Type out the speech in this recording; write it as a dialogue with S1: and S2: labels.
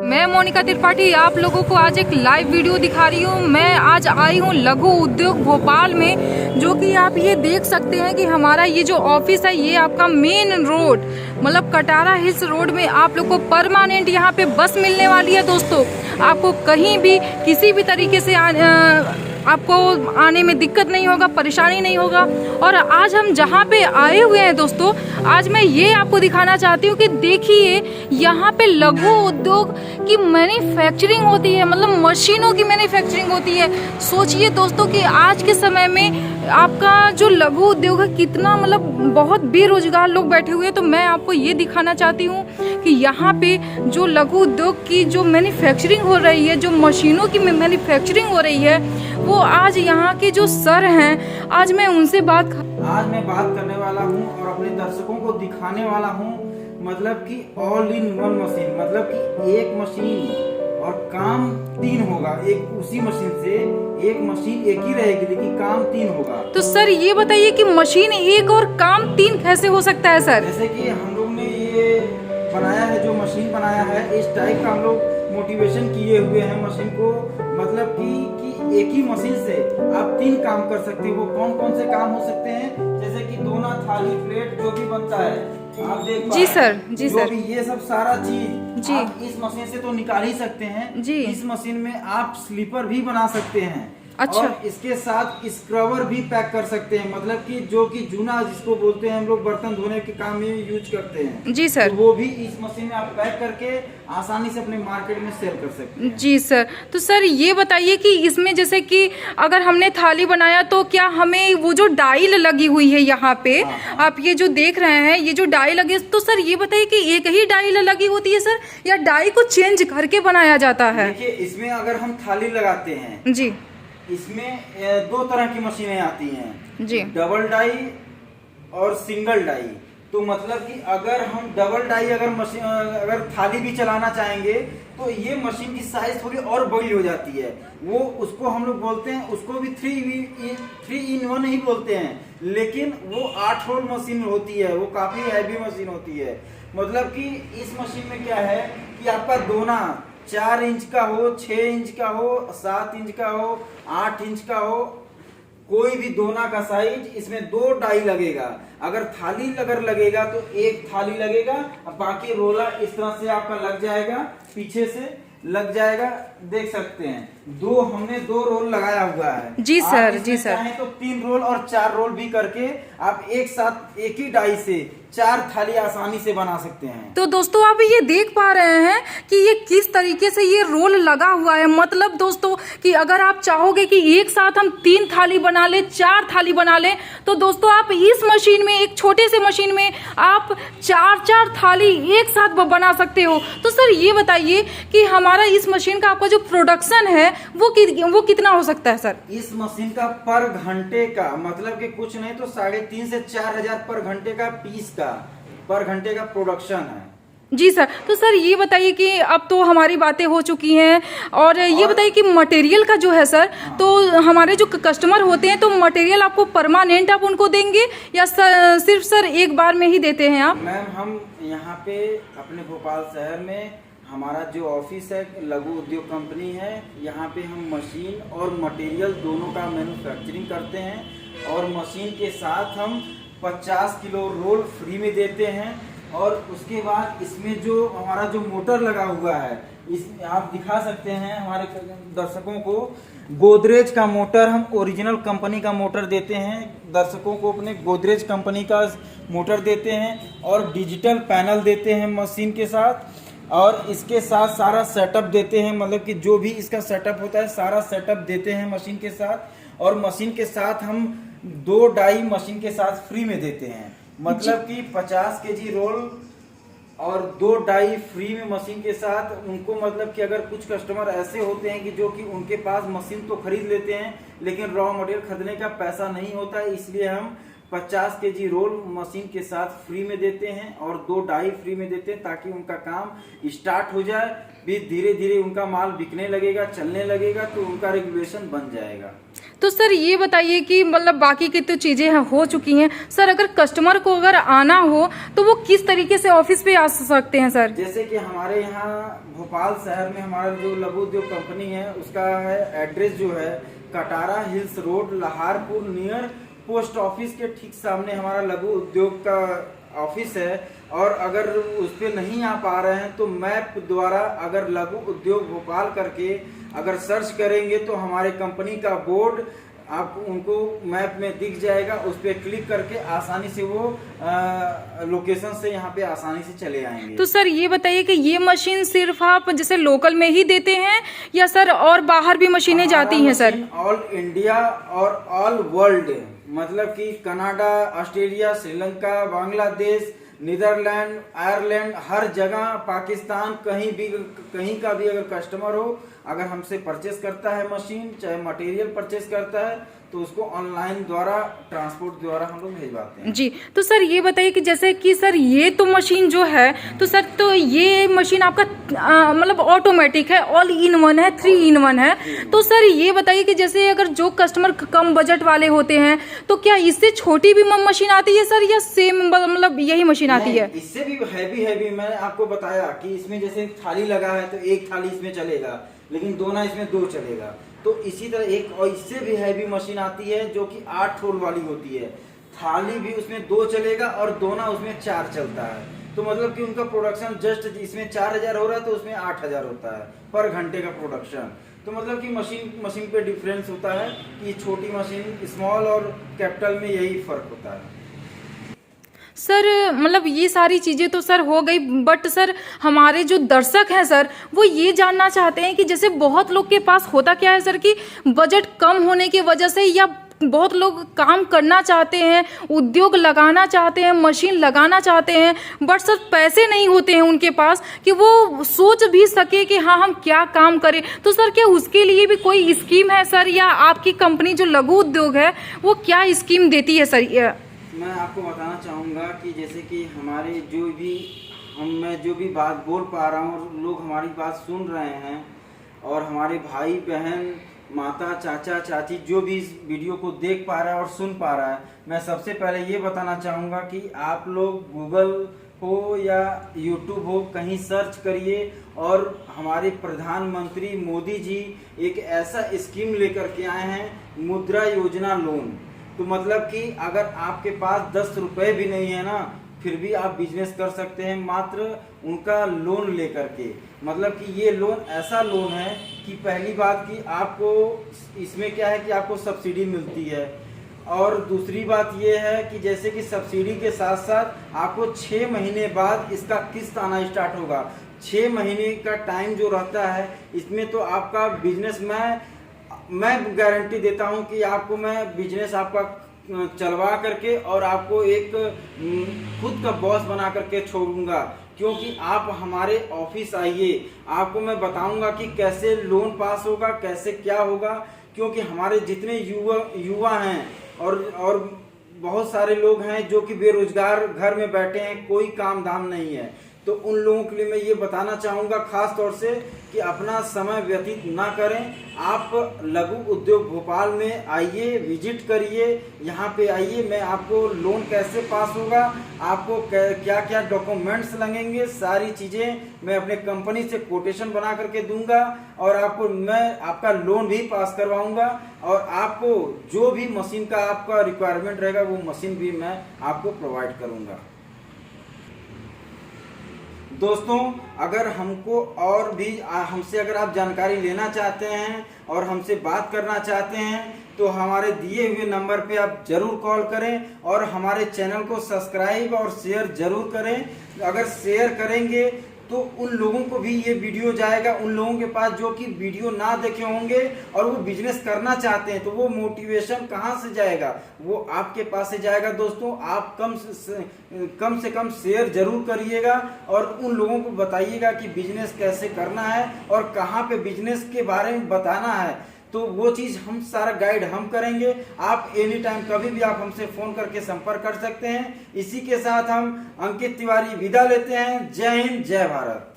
S1: मैं मोनिका त्रिपाठी आप लोगों को आज एक लाइव वीडियो दिखा रही हूँ। मैं आज आई हूँ लघु उद्योग भोपाल में, जो कि आप ये देख सकते हैं कि हमारा ये जो ऑफिस है ये आपका मेन रोड मतलब कटारा हिल्स रोड में आप लोग को परमानेंट यहाँ पे बस मिलने वाली है। दोस्तों आपको कहीं भी किसी भी तरीके से आपको आने में दिक्कत नहीं होगा, परेशानी नहीं होगा। और आज हम जहाँ पे आए हुए हैं दोस्तों, आज मैं ये आपको दिखाना चाहती हूँ कि देखिए यहाँ पे लघु उद्योग की मैन्युफैक्चरिंग होती है, मतलब मशीनों की मैन्युफैक्चरिंग होती है। सोचिए दोस्तों कि आज के समय में आपका जो लघु उद्योग है कितना मतलब बहुत बेरोजगार लोग बैठे हुए हैं। तो मैं आपको ये दिखाना चाहती हूँ कि यहाँ पे जो लघु उद्योग की जो मैन्युफैक्चरिंग हो रही है, जो मशीनों की मैन्युफैक्चरिंग हो रही है, वो आज यहाँ के जो सर हैं, आज मैं उनसे बात
S2: करने वाला हूँ और अपने दर्शकों को दिखाने वाला हूँ। मतलब कि ऑल इन वन मशीन, मतलब कि एक मशीन और काम तीन होगा। एक उसी मशीन से एक मशीन एक ही रहेगी लेकिन काम तीन होगा।
S1: तो सर ये बताइए कि मशीन एक और काम तीन कैसे हो सकता है सर?
S2: जैसे कि हम लोग ने ये बनाया है, जो मशीन बनाया है, इस टाइप का हम लोग मोटिवेशन किए हुए हैं मशीन को। मतलब कि एक ही मशीन से आप तीन काम कर सकते हो। वो कौन कौन से काम हो सकते हैं? जैसे कि दोना, थाली, प्लेट जो भी बनता है आप देख
S1: जी सर, जी
S2: जो
S1: सर,
S2: भी ये सब सारा चीज
S1: जी
S2: आप इस मशीन से तो निकाल ही सकते हैं
S1: जी।
S2: इस मशीन में आप स्लीपर भी बना सकते हैं।
S1: अच्छा।
S2: और इसके साथ स्क्रबर भी पैक कर सकते हैं, मतलब कि जो कि जूना जिसको बोलते हैं हम लोग, बर्तन धोने के काम में यूज करते हैं।
S1: जी सर।
S2: तो वो भी इस मशीन में आप पैक करके आसानी से अपने मार्केट में सेल कर सकते हैं।
S1: जी सर। तो सर ये बताइए कि इसमें जैसे कि अगर हमने थाली बनाया तो क्या हमें वो जो डाई लगी हुई है यहाँ पे, आप ये जो देख रहे हैं ये जो डाई लगी, तो सर ये बताइए कि एक ही डाई लगी होती है सर या डाई को चेंज करके बनाया जाता है?
S2: देखिए, इसमें अगर हम थाली लगाते हैं
S1: जी,
S2: इसमें दो तरह की मशीनें आती हैं
S1: जी,
S2: डबल डाई और सिंगल डाई। तो मतलब कि अगर हम डबल डाई अगर थाली भी चलाना चाहेंगे तो ये मशीन की साइज थोड़ी और बड़ी हो जाती है। वो उसको हम लोग बोलते हैं, उसको भी 3 in 1 ही बोलते हैं, लेकिन वो 8 होल मशीन होती है। वो काफी हैवी मशीन होती है। मतलब कि इस मशीन में क्या है कि आपका दोना 4 इंच का हो, 6 इंच का हो, 7 इंच का हो, 8 इंच का हो, कोई भी दोना का साइज, इसमें 2 डाई लगेगा। अगर थाली अगर लगेगा तो एक थाली लगेगा, बाकी रोला इस तरह से आपका लग जाएगा, पीछे से लग जाएगा। देख सकते हैं हमने 2 रोल लगाया हुआ है।
S1: जी सर, जी सर।
S2: चाहे तो 3 रोल और 4 रोल भी करके आप एक साथ एक ही डाई से 4 थाली आसानी से बना सकते हैं।
S1: तो दोस्तों आप ये देख पा रहे हैं कि ये किस तरीके से ये रोल लगा हुआ है। मतलब दोस्तों कि अगर आप चाहोगे कि एक साथ हम 3 थाली बना ले, 4 थाली बना ले, तो दोस्तों आप इस मशीन में, एक छोटे से मशीन में आप 4 थाली एक साथ बना सकते हो। तो सर ये बताइए कि हमारा इस मशीन का आपका जो प्रोडक्शन है वो कितना हो सकता है सर?
S2: इस मशीन का पर घंटे का मतलब कि कुछ नहीं तो 3,500 से 4,000 पर घंटे का पीस का पर घंटे का प्रोडक्शन है।
S1: जी सर। तो सर ये बताइए कि अब तो हमारी बातें हो चुकी हैं, और ये बताइए कि मटेरियल का जो है सर, तो हमारे जो कस्टमर होते हैं तो मटेरियल आपको परमानेंट आप उनको देंगे या सिर्फ सर एक बार में ही देते हैं आप?
S2: मैम, हम यहाँ पे अपने भोपाल शहर में हमारा जो ऑफिस है, लघु उद्योग कंपनी है, यहाँ पे हम मशीन और मटेरियल दोनों का मैन्युफैक्चरिंग करते हैं। और मशीन के साथ हम 50 किलो रोल फ्री में देते हैं। और उसके बाद इसमें जो हमारा जो मोटर लगा हुआ है, इसमें आप दिखा सकते हैं हमारे दर्शकों को, गोदरेज का मोटर, हम ओरिजिनल कंपनी का मोटर देते हैं दर्शकों को। अपने गोदरेज कंपनी का मोटर देते हैं और डिजिटल पैनल देते हैं मशीन के साथ। और इसके साथ सारा सेटअप देते हैं, मतलब कि जो भी इसका सेटअप होता है सारा सेटअप देते हैं मशीन के साथ। और मशीन के साथ हम 2 डाई मशीन के साथ फ्री में देते हैं। मतलब कि 50 kg रोल और 2 डाई फ्री में मशीन के साथ उनको। मतलब कि अगर कुछ कस्टमर ऐसे होते हैं कि जो कि उनके पास मशीन तो खरीद लेते हैं लेकिन रॉ मटेरियल खरीदने का पैसा नहीं होता है, इसलिए हम 50 kg रोल मशीन के साथ फ्री में देते हैं और 2 डाई फ्री में देते हैं, ताकि उनका काम स्टार्ट हो जाए। भी धीरे धीरे उनका माल बिकने लगेगा, चलने लगेगा, तो उनका रेगुलेशन बन जाएगा।
S1: तो सर ये बताइए कि मतलब बाकी की तो चीज़ें हो चुकी हैं सर, अगर कस्टमर को अगर आना हो तो वो किस तरीके से ऑफिस पे आ सकते हैं सर?
S2: जैसे कि हमारे यहाँ भोपाल शहर में हमारा जो लघु उद्योग कंपनी है उसका है एड्रेस जो है Katara hills road Laharpur near post office के ठीक सामने हमारा लघु उद्योग का ऑफिस है। और अगर उस पर नहीं आ पा रहे हैं तो मैप द्वारा अगर लघु उद्योग भोपाल करके अगर सर्च करेंगे तो हमारे कंपनी का बोर्ड आप उनको मैप में दिख जाएगा, उस पर क्लिक करके आसानी से वो लोकेशन से यहाँ पे आसानी से चले आएंगे।
S1: तो सर ये बताइए कि ये मशीन सिर्फ आप जैसे लोकल में ही देते हैं या सर और बाहर भी मशीनें जाती हैं सर?
S2: ऑल इंडिया और ऑल वर्ल्ड, मतलब कि Canada, Australia, Sri Lanka, Bangladesh, Netherland, Ireland, हर जगह, पाकिस्तान, कहीं का भी अगर कस्टमर हो अगर हमसे परचेस करता है मशीन, चाहे मटेरियल परचेस करता है तो उसको ऑनलाइन द्वारा ट्रांसपोर्ट द्वारा हम लोग भेजवाते हैं।
S1: जी, तो सर ये बताइए कि जैसे कि सर ये तो मशीन जो है तो सर तो ये मशीन आपका मतलब ऑटोमेटिक है, ऑल इन वन है, 3 in 1 है। तो सर ये बताइए कि जैसे अगर जो कस्टमर कम बजट वाले होते हैं तो क्या इससे छोटी भी मशीन आती है सर या सेम मतलब यही मशीन आती है?
S2: इससे भी हैवी मैंने आपको बताया कि इसमें जैसे थाली लगा है तो एक थाली इसमें चलेगा, लेकिन दोना इसमें 2 चलेगा। तो इसी तरह एक और इससे भी हैवी मशीन आती है जो कि 8 रोल वाली होती है, थाली भी उसमें 2 चलेगा और दोना उसमें 4 चलता है। तो मतलब कि उनका प्रोडक्शन जस्ट इसमें 4000 हो रहा है तो उसमें 8000 होता है पर घंटे का प्रोडक्शन। तो मतलब कि मशीन पे डिफरेंस होता है कि छोटी मशीन, स्मॉल और कैपिटल में यही फर्क होता है।
S1: सर मतलब ये सारी चीज़ें तो सर हो गई, बट सर हमारे जो दर्शक हैं सर वो ये जानना चाहते हैं कि जैसे बहुत लोग के पास होता क्या है सर कि बजट कम होने की वजह से या बहुत लोग काम करना चाहते हैं, उद्योग लगाना चाहते हैं, मशीन लगाना चाहते हैं, बट सर पैसे नहीं होते हैं उनके पास कि वो सोच भी सके कि हाँ हम क्या काम करें। तो सर क्या उसके लिए भी कोई स्कीम है सर, या आपकी कंपनी जो लघु उद्योग है वो क्या स्कीम देती है सर?
S2: मैं आपको बताना चाहूँगा कि जैसे कि हमारे मैं जो भी बात बोल पा रहा हूँ और लोग हमारी बात सुन रहे हैं और हमारे भाई बहन, माता, चाचा, चाची जो भी इस वीडियो को देख पा रहा है और सुन पा रहा है, मैं सबसे पहले ये बताना चाहूँगा कि आप लोग गूगल हो या यूट्यूब हो कहीं सर्च करिए और हमारे प्रधानमंत्री मोदी जी एक ऐसा स्कीम लेकर के आए हैं, मुद्रा योजना लोन। तो मतलब कि अगर आपके पास 10 रुपए भी नहीं है ना फिर भी आप बिजनेस कर सकते हैं मात्र उनका लोन लेकर के। मतलब कि ये लोन ऐसा लोन है कि पहली बात कि आपको इसमें क्या है कि आपको सब्सिडी मिलती है, और दूसरी बात ये है कि जैसे कि सब्सिडी के साथ साथ आपको 6 महीने बाद इसका किस्त आना स्टार्ट होगा। 6 महीने का टाइम जो रहता है इसमें तो आपका बिजनेस मैं गारंटी देता हूं कि आपको मैं बिजनेस आपका चलवा करके और आपको एक खुद का बॉस बना करके छोड़ूंगा, क्योंकि आप हमारे ऑफिस आइए, आपको मैं बताऊंगा कि कैसे लोन पास होगा, कैसे क्या होगा। क्योंकि हमारे जितने युवा हैं और बहुत सारे लोग हैं जो कि बेरोजगार घर में बैठे हैं, कोई काम धाम नहीं है, तो उन लोगों के लिए मैं ये बताना चाहूँगा खास तौर से कि अपना समय व्यतीत ना करें। आप लघु उद्योग भोपाल में आइए, विजिट करिए, यहाँ पे आइए, मैं आपको लोन कैसे पास होगा, आपको क्या क्या डॉक्यूमेंट्स लगेंगे, सारी चीज़ें मैं अपने कंपनी से कोटेशन बना करके दूंगा और आपको मैं आपका लोन भी पास करवाऊंगा और आपको जो भी मशीन का आपका रिक्वायरमेंट रहेगा वो मशीन भी मैं आपको प्रोवाइड करूँगा। दोस्तों, अगर हमको और भी हमसे अगर आप जानकारी लेना चाहते हैं और हमसे बात करना चाहते हैं तो हमारे दिए हुए नंबर पे आप जरूर कॉल करें और हमारे चैनल को सब्सक्राइब और शेयर जरूर करें। अगर शेयर करेंगे तो उन लोगों को भी ये वीडियो जाएगा, उन लोगों के पास जो कि वीडियो ना देखे होंगे और वो बिजनेस करना चाहते हैं, तो वो मोटिवेशन कहाँ से जाएगा, वो आपके पास से जाएगा। दोस्तों, आप कम से कम शेयर जरूर करिएगा और उन लोगों को बताइएगा कि बिजनेस कैसे करना है और कहाँ पे बिजनेस के बारे में बताना है, तो वो चीज़ हम सारा गाइड हम करेंगे। आप एनी टाइम कभी भी आप हमसे फ़ोन करके संपर्क कर सकते हैं। इसी के साथ हम अंकित तिवारी विदा लेते हैं। जय हिंद, जय भारत।